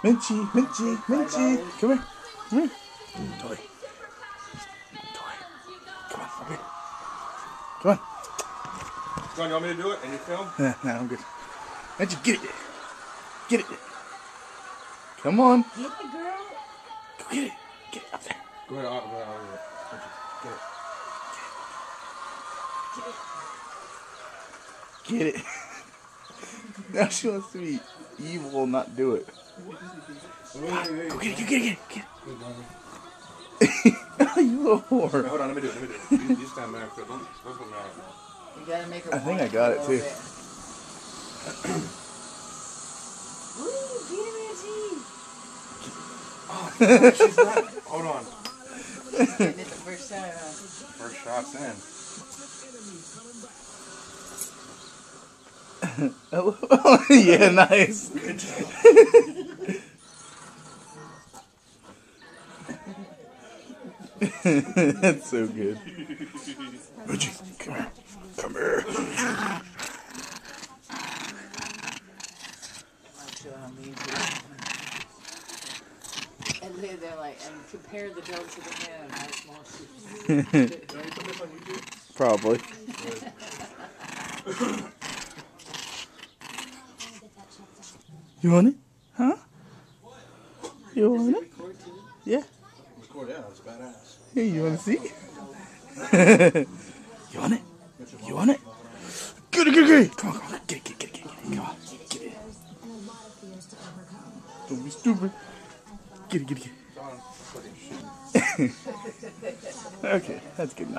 Minchie, Minchie, Minchie. Come here. Come here. Toy. Toy. Come on, over here. Come on. John, you want me to do it and you film? Nah, I'm good. Minchie, get it. Get it. Come on. Get it, girl. Go get it. Get it up there. Go ahead, get it. Get it. Now she wants to be evil and not do it. Go get it, go get it, get it, get it. You little whore. Wait, hold on, let me do it. You stand back. Don't put me out. You gotta make her. I think I got it too. Woo, get it, Oh, she's not. Hold on. Getting it the first time, huh? First shot's in. Oh, yeah, nice. That's so good. Reggie, come here. Come here. And they're like, and compare the dog to the man. How small she is. Can you put this on YouTube? Probably. You want it? Huh? You want it? Yeah. Record, yeah, that's badass. Hey, you want to see? You want it? You want it? Get it, get it, get it. Come on, come on. Get it, get it, get it, get it. Come on, get it. Don't be stupid. Get it, get it, get it. Okay, that's good enough.